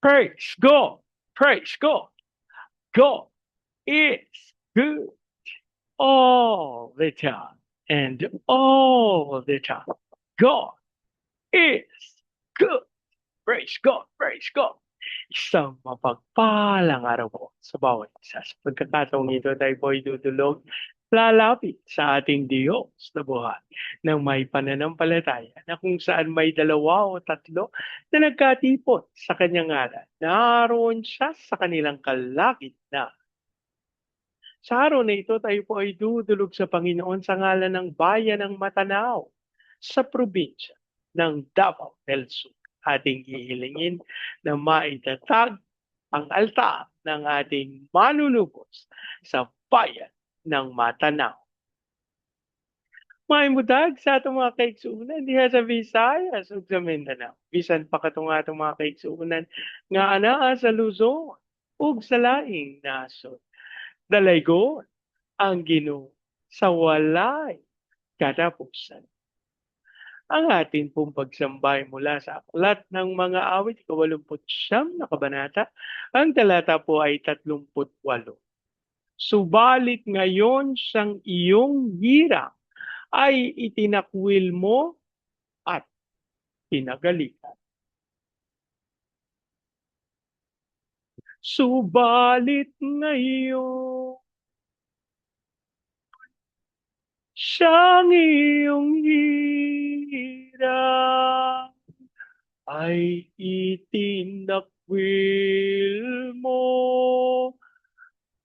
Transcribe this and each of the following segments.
Praise God. Praise God. God is good all the time and all the time. God is good. Praise God. Praise God. Isang mapagpalang araw po sa bawat isa. Sa pagkakataong ito tayo po ay dudulog lalapit sa ating Diyos na buhay ng may pananampalataya na kung saan may dalawa o tatlo na nagkatipon sa kanyang ngalan. Naroon siya sa kanilang kalagitnaan. Sa araw na ito, tayo po ay dudulog sa Panginoon sa ngalan ng bayan ng Matanao sa probinsya ng Davao del Sur. Ating hihilingin na maitatag ang altar ng ating manunubos sa bayan ng Matanao. Maimudag sa atong mga kaigsuunan diha sa Visayas ug sa Mindanao. Bisan pa katong atong mga kaigsuunan nga anaa sa Luzon ug sa laing nasod. Dalaygon ang Ginoo sa walay katapusan. Ang atin pong pagsambay mula sa aklat ng mga awit, 89 na kabanata, ang talata po ay 38. Subalit ngayon siyang iyong hirang ay itinakwil mo at pinagalitan. Subalit ngayon siyang iyong hirang ay itinakwil mo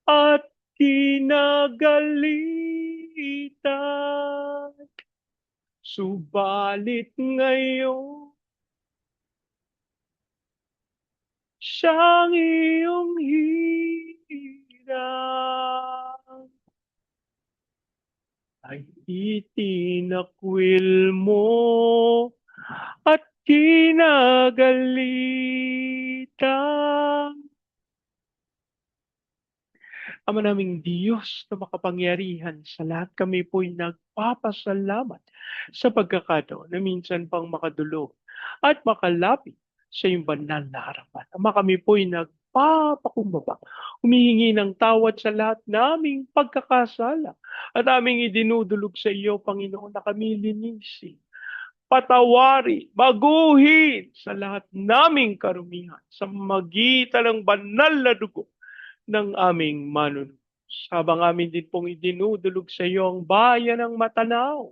at kinagalitan. Subalit ngayon siyang iyong hirang ay itinakwil mo at kinagalitan. Ama naming Diyos na makapangyarihan sa lahat, kami po'y nagpapasalamat sa pagkakataon na minsan pang makadulog at makalapit sa iyong banal na harapan. Ama, kami po'y nagpapakumbaba, humihingi ng tawad sa lahat naming pagkakasala at aming idinudulog sa iyo, Panginoon, na kami linisin, patawari, baguhin sa lahat naming karumihan sa magitan ng banal na dugo ng aming manunubos. Habang amin din pong idinudulog sa iyo ang bayan ng Matanao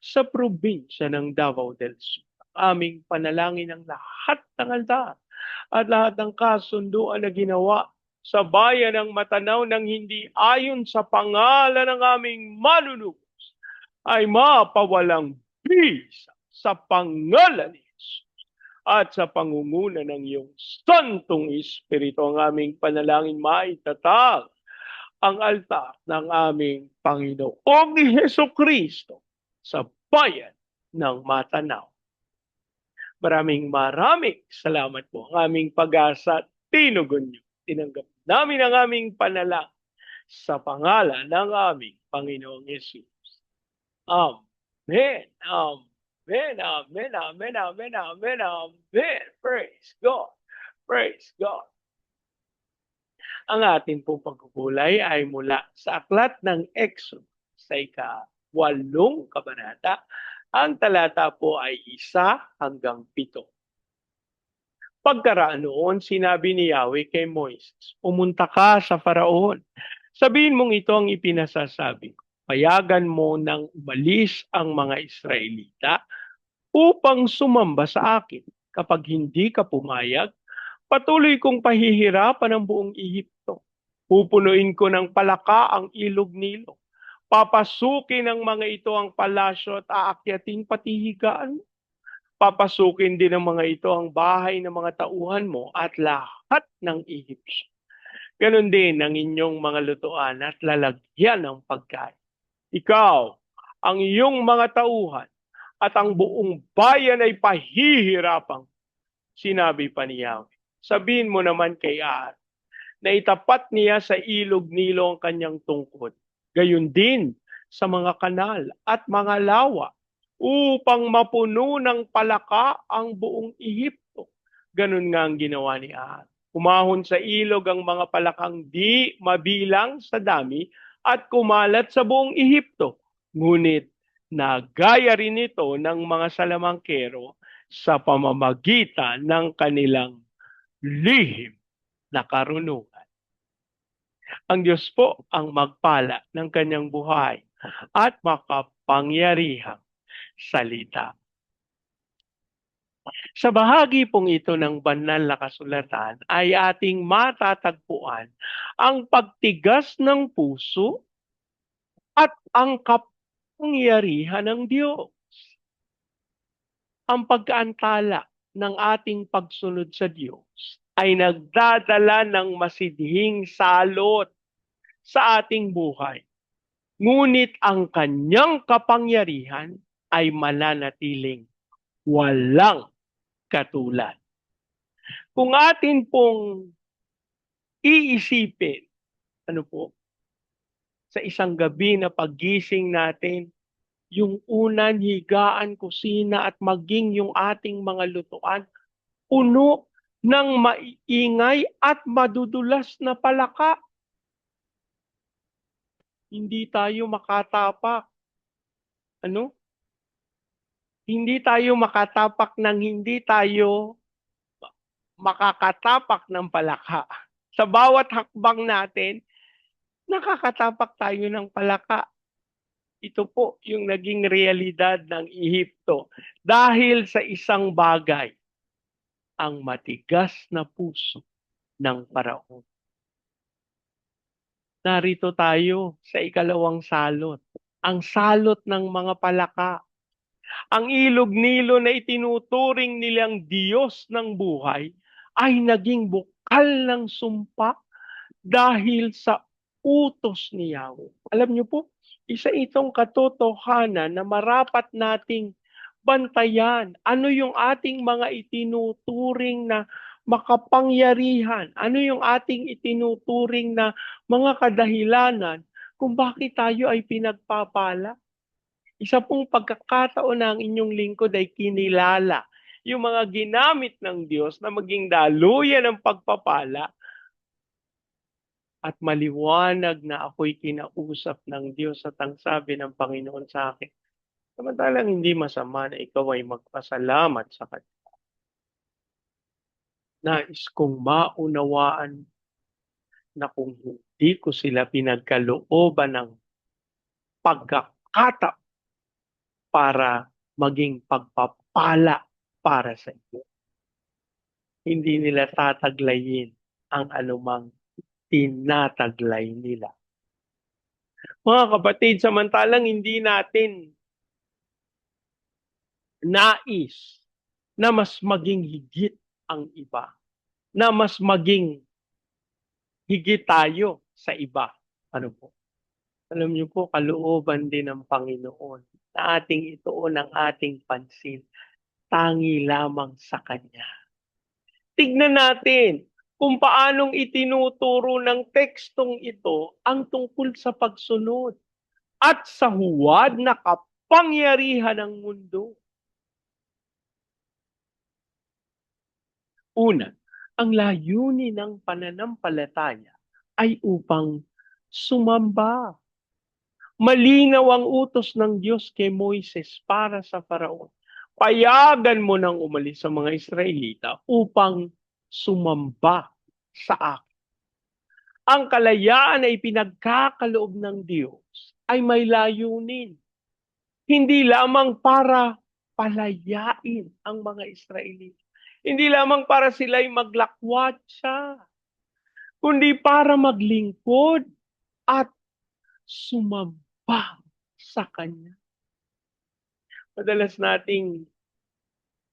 sa probinsya ng Davao del Sur. Aming panalangin ang lahat ng altar at lahat ng kasunduan na ginawa sa bayan ng Matanao nang hindi ayon sa pangalan ng aming manunubos ay mapawalang bisa sa pangalan ni Jesus at sa pangunguna ng iyong Santong Espiritu. Ang aming panalangin maitatag ang altar ng aming Panginoong Hesukristo sa bayan ng Matanao. Maraming salamat po. Ang aming pag-asa, tinugon niyo. Tinanggap namin ang aming panalangin sa pangalan ng aming Panginoong Jesus. Amen. Amen. Amen, amen, amen, amen, amen, amen. Praise God. Praise God. Ang ating pong pagkukulay ay mula sa aklat ng Exodus sa ika-8 kabanata. Ang talata po ay 1-7. Pagkaraan noon, sinabi ni Yahweh kay Moises, pumunta ka sa Faraon. Sabihin mong ito ang ipinasasabi ko. Payagan mo nang umalis ang mga Israelita upang sumamba sa akin. Kapag hindi ka pumayag, patuloy kong pahihirapan ang buong Ehipto. Pupunuin ko ng palaka ang ilog Nilo. Papasukin ng mga ito ang palasyo at aakyating patihigaan. Papasukin din ng mga ito ang bahay ng mga tauhan mo at lahat ng Ehipsyo. Ganon din ang inyong mga lutuan at lalagyan ng pagkain. Ikaw, ang iyong mga tauhan, at ang buong bayan ay pahihirapang. Sinabi pa ni Yahweh, sabihin mo naman kay Aaron na itapat niya sa ilog Nilo ang kanyang tungkod. Gayon din sa mga kanal at mga lawa upang mapuno ng palaka ang buong Ehipto. Ganun nga ang ginawa ni Ahab. Umahon sa ilog ang mga palakang di mabilang sa dami at kumalat sa buong Ehipto. Ngunit nagaya rin ito ng mga salamangkero sa pamamagitan ng kanilang lihim na karunungan. Ang Diyos po ang magpala ng kanyang buhay at makapangyarihang salita. Sa bahagi pong ito ng banal na kasulatan ay ating matatagpuan ang pagtigas ng puso at ang kapangyarihan ng Diyos. Ang pagkaantala ng ating pagsunod sa Diyos ay nagdadala ng masidhing salot sa ating buhay. Ngunit ang kanyang kapangyarihan ay mananatiling walang katulad. Kung atin pong iisipin, ano po, sa isang gabi na paggising natin, yung unan, higaan, kusina at maging yung ating mga lutuan, puno ng maingay at madudulas na palaka. Hindi tayo makatapak. Ano? Hindi tayo makatapak ng hindi tayo makakatapak ng palaka. Sa bawat hakbang natin, nakakatapak tayo ng palaka. Ito po yung naging realidad ng Ehipto dahil sa isang bagay, ang matigas na puso ng Paraon. Narito tayo sa ikalawang salot. Ang salot ng mga palaka. Ang ilog Nilo na itinuturing nilang Diyos ng buhay ay naging bukal ng sumpa dahil sa utos ni Yahweh. Alam niyo po, isa itong katotohanan na marapat nating bantayan. Ano yung ating mga itinuturing na makapangyarihan? Ano yung ating itinuturing na mga kadahilanan kung bakit tayo ay pinagpapala? Isa pong pagkakataon na ang inyong lingkod ay kinilala yung mga ginamit ng Diyos na maging daluyan ng pagpapala at maliwanag na ako'y kinausap ng Diyos at ang sabi ng Panginoon sa akin, samantalang hindi masama na ikaw ay magpasalamat sa Kanya. Nais kong maunawaan na kung hindi ko sila pinagkalooban ng pagkakataon para maging pagpapala para sa iyo, hindi nila tataglayin ang anumang tinataglay nila. Mga kapatid, samantalang hindi natin nais na mas maging higit ang iba, na mas maging higit tayo sa iba. Ano po? Alam niyo po, kalooban din ng Panginoon na ating ituon ang ating pansin tangi lamang sa Kanya. Tignan natin kung paanong itinuturo ng tekstong ito ang tungkol sa pagsunod at sa huwad na kapangyarihan ng mundo. Una, ang layunin ng pananampalataya ay upang sumamba. Malinaw ang utos ng Diyos kay Moises para sa Faraon. Payagan mo nang umalis sa mga Israelita upang sumamba sa akin. Ang kalayaan ay pinagkakaloob ng Diyos ay may layunin. Hindi lamang para palayain ang mga Israelita. Hindi lamang para sila'y maglakwatsa, kundi para maglingkod at sumamba sa Kanya. Madalas nating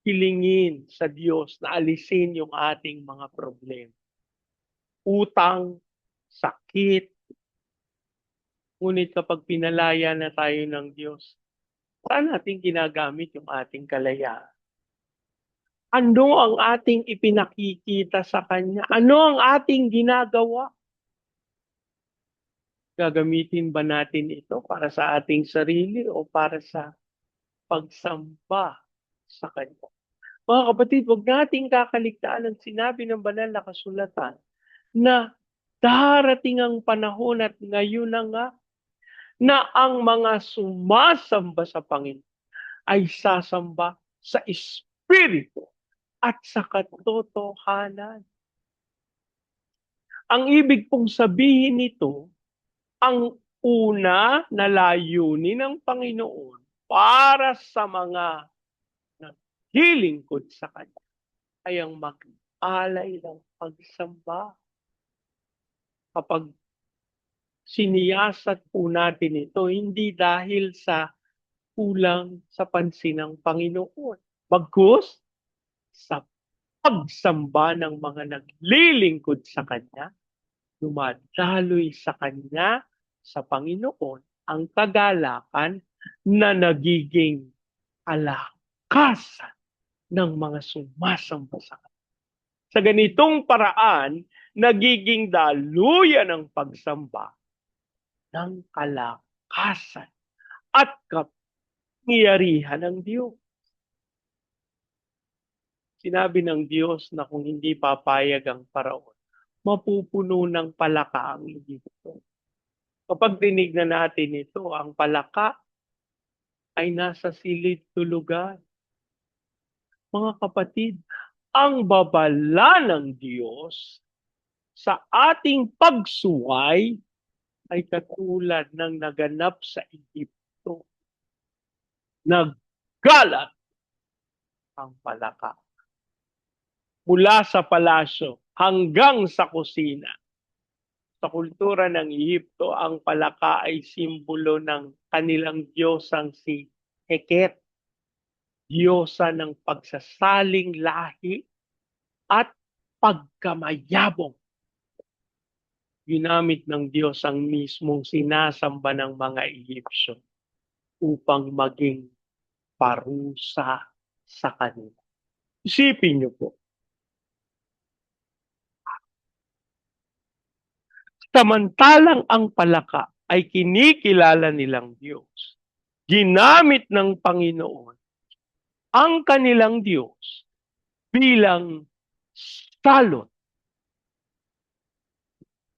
hilingin sa Diyos na alisin yung ating mga problema. Utang, sakit. Ngunit kapag pinalaya na tayo ng Diyos, saan natin ginagamit yung ating kalayaan? Ano ang ating ipinakikita sa Kanya? Ano ang ating ginagawa? Gagamitin ba natin ito para sa ating sarili o para sa pagsamba sa Kanya? Mga kapatid, huwag nating kakaligtaan ang sinabi ng banal na kasulatan na darating ang panahon at ngayon na nga na ang mga sumasamba sa Panginoon ay sasamba sa Espiritu at sa katotohanan. Ang ibig pong sabihin nito, ang una na layunin ng Panginoon para sa mga naglilingkod sa Kanya ay ang mag-alay ng pagsamba. Kapag siniyasat po natin ito, hindi dahil sa kulang sa pansin ng Panginoon, bagkus sa pagsamba ng mga naglilingkod sa Kanya, dumadaloy sa Kanya, sa Panginoon, ang kagalakan na nagiging kalakasan ng mga sumasamba sa Kanya. Sa ganitong paraan, nagiging daluyan ng pagsamba ng kalakasan at kapangyarihan ng Diyos. Sinabi ng Diyos na kung hindi papayag ang paraon, mapupuno ng palaka ang Egypto. Kapag tinignan natin ito, ang palaka ay nasa silid tulugan. Mga kapatid, ang babala ng Diyos sa ating pagsuway ay katulad ng naganap sa Egypto. Naggalat ang palaka. Mula sa palasyo hanggang sa kusina. Sa kultura ng Egypto, ang palaka ay simbolo ng kanilang diyosang si Heket, diyosa ng pagsasaling lahi at pagkamayabong. Ginamit ng Diyos ang mismong sinasamba ng mga Egyptyo upang maging parusa sa kanila. Isipin niyo po, samantalang ang palaka ay kinikilala nilang Diyos, ginamit ng Panginoon ang kanilang Diyos bilang salot.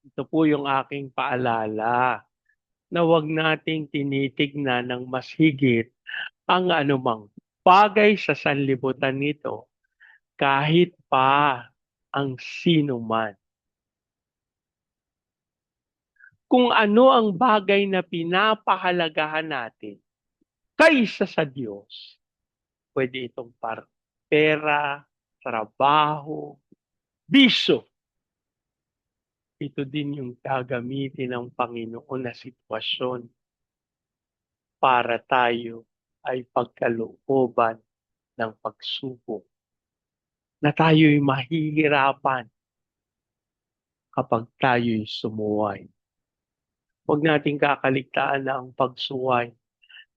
Ito po yung aking paalala na huwag nating tinitignan ng mas higit ang anumang bagay sa sanlibutan nito kahit pa ang sino man. Kung ano ang bagay na pinapahalagahan natin kaysa sa Diyos, pwede itong pera, trabaho, bisyo. Ito din yung gagamitin ng Panginoon na sitwasyon para tayo ay pagkalooban ng pagsubok. Na tayo'y mahihirapan kapag tayo'y sumuway. Huwag nating kakaligtaan na ang pagsuway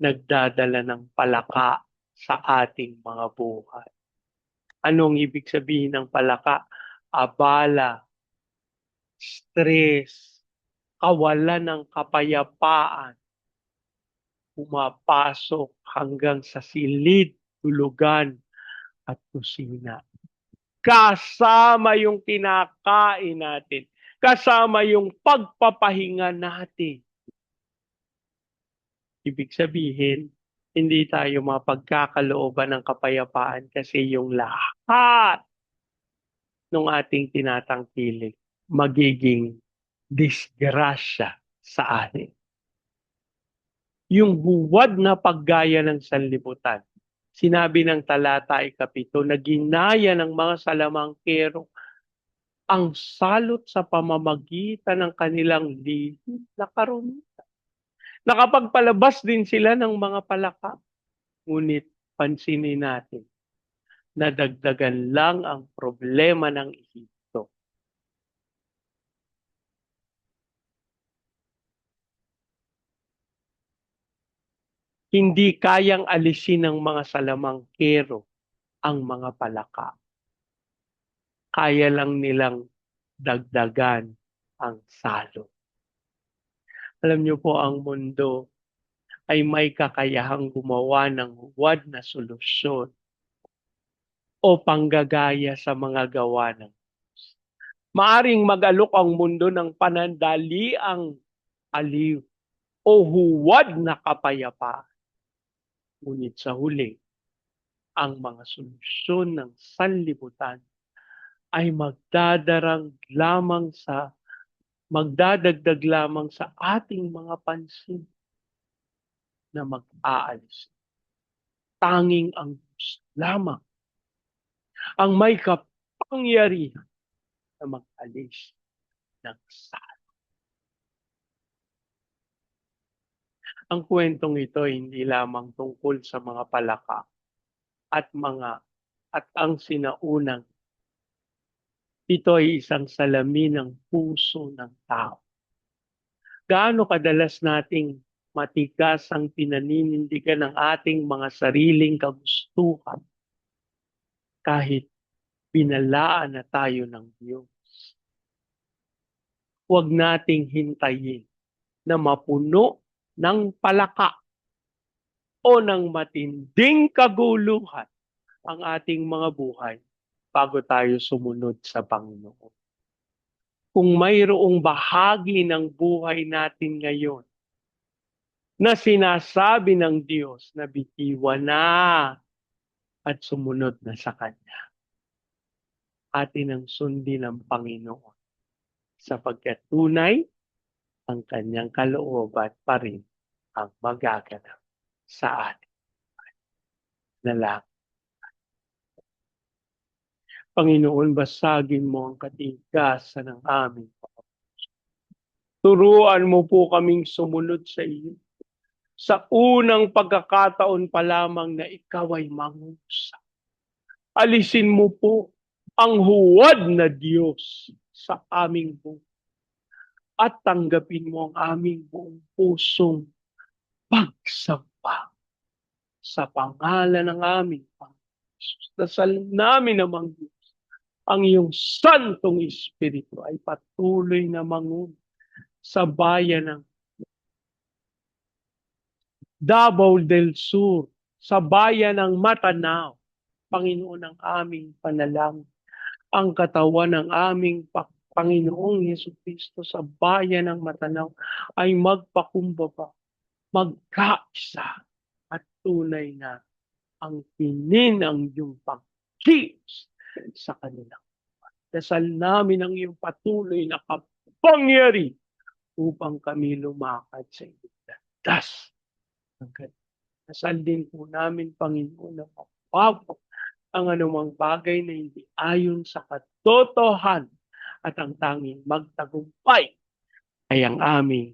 nagdadala ng palaka sa ating mga buhay. Anong ibig sabihin ng palaka? Abala, stress, kawalan ng kapayapaan, pumapasok hanggang sa silid, tulugan at kusina. Kasama yung kinakain natin, kasama yung pagpapahinga natin. Ibig sabihin, hindi tayo mapagkakalooban ng kapayapaan kasi yung lahat ng ating tinatangkilik magiging disgrasya sa atin. Yung huwad na paggaya ng sanlibutan, sinabi ng talata 7 na ginaya ng mga salamangkero ang salot sa pamamagitan ng kanilang lihim na karumitan. Nakapagpalabas din sila ng mga palaka. Ngunit pansinin natin, nadagdagan lang ang problema ng Ehipto. Hindi kayang alisin ng mga salamangkero ang mga palaka. Kaya lang nilang dagdagan ang salot. Alam niyo po, ang mundo ay may kakayahang gumawa ng huwad na solusyon o panggagaya sa mga gawa ng maaring mag-alok ang mundo ng panandaliang aliw o huwad na kapayapaan. Ngunit sa huli, ang mga solusyon ng sanlibutan ay magdadagdag lamang sa ating mga pansin na mag-aalis. Tanging ang Diyos lamang ang may kapangyarihan na mag-alis ng sala. Ang kwentong ito hindi lamang tungkol sa mga palaka at ang sinaunang. Ito ay isang salamin ng puso ng tao. Gaano kadalas nating matigas ang pinaninindigan ng ating mga sariling kagustuhan kahit binalaan na tayo ng Diyos. Huwag nating hintayin na mapuno ng palaka o ng matinding kaguluhan ang ating mga buhay bago tayo sumunod sa Panginoon. Kung mayroong bahagi ng buhay natin ngayon na sinasabi ng Diyos na bitiwan na at sumunod na sa Kanya, atin ang sundin ng Panginoon sapagkat tunay ang Kanyang kalooban pa rin ang magaganap sa atin. Nalangin. Panginoon, basagin mo ang katigasan ng aming Panginoon. Turuan mo po kaming sumunod sa iyo. Sa unang pagkakataon pa lamang na ikaw ay mangusap. Alisin mo po ang huwad na Diyos sa aming buhay. At tanggapin mo ang aming buong pusong pagsamba sa pangalan ng aming Panginoon. Dasal namin namang Diyos, ang iyong Santong Espiritu ay patuloy na mangun sa bayan ng Davao del Sur, sa bayan ng Matanao. Panginoon ang aming panalangin, ang katawan ng aming Panginoong Jesucristo sa bayan ng Matanao ay magpakumbaba, magkaisa at tunay na ang pinin ang iyong pagkilos sa kanilang. Dasal namin ang iyong patuloy na kapangyari upang kami lumakad sa iyong landas. Dasal din po namin, Panginoon, na mapapaw ang anumang bagay na hindi ayon sa katotohanan at ang tanging magtagumpay ay ang aming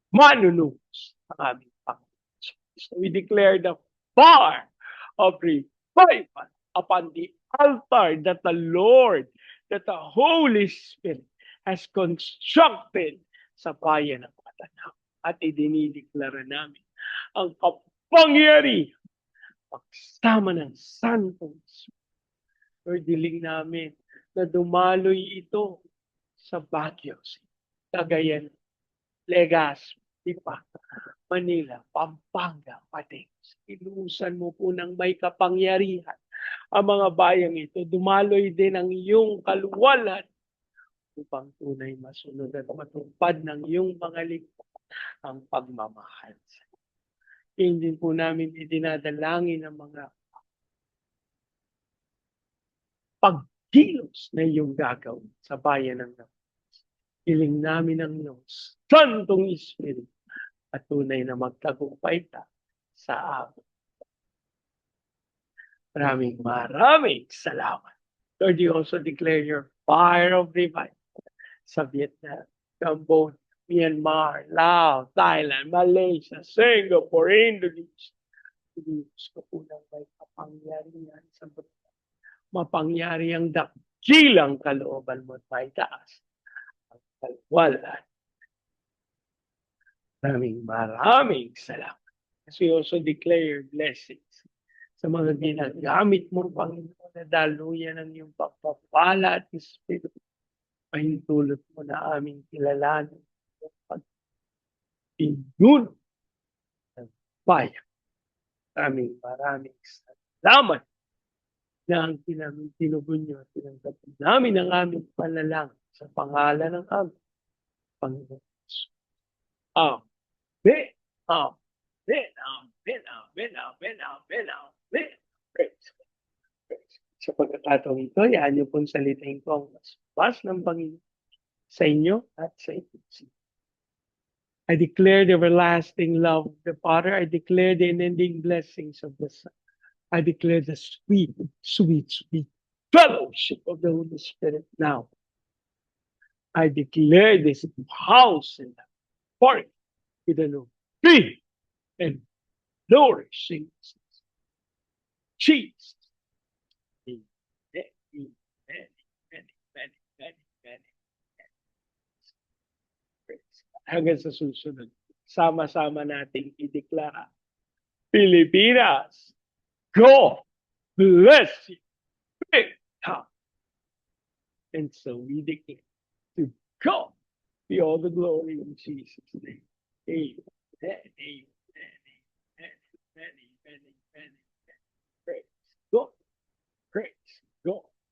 manunubos ang aming Panginoon. So we declare the fire of revival upon the altar that the Lord, that the Holy Spirit has constructed sa bayan ng Matanao. At idinideklara namin ang kapangyarihan pagsama ng Santong Espiritu. Lord, diling namin na dumaloy ito sa Baguio, Cagayan, Legazpi, Lipa, Manila, Pampanga, pati ilusan mo po ng may kapangyarihan ang mga bayang ito. Dumaloy din ang iyong kaluwalan upang tunay masunod at matupad ng iyong mga lingkod ang pagmamahal. Hindi po namin idinadalangin ang mga pagkilos na iyong gagawin sa bayan ng Diyos. Hiling namin ang iyong Santong Espiritu at tunay na magtagumpay ka sa amin. Maraming salamat. Lord, you also declare your fire of revival sa Vietnam, Cambodia, Myanmar, Laos, Thailand, Malaysia, Singapore, Indonesia. Diyos ko po ng may kapangyarihan sa buhay. Mapangyari ang dakilang kalooban mo at may taas ang kalwalan. Maraming salamat. As we also declare your blessings sa mga ginagamit mo, Panginoon, na daluyan ng iyong pagpapala at Espiritu. Pahintulot mo na aming kilalanin ang pag-inuno ng bayan. Maraming salamat na ang namin tinugon niyo at tinanggap namin ang aming panalangin sa pangalan ng aming Panginoon. Amen. Amen. Amen. Amen. Amen. Amen. Amen. Praise God. Praise God. Sa pagkakataong ito, yan niyo pong salitain ko ang mas ng Panginoon sa inyo at sa inyo. I declare the everlasting love of the Father. I declare the unending blessings of the Son. I declare the sweet, sweet, sweet fellowship of the Holy Spirit now. I declare this house and party with an big and nourishing Jesus. Amen. Amen. Amen. Amen. Amen. Amen. Hanggang sa susunod, sama-sama nating ideklara, Pilipinas, God bless you. Big time. And so we declare to God be all the glory in Jesus' name. Amen. Amen.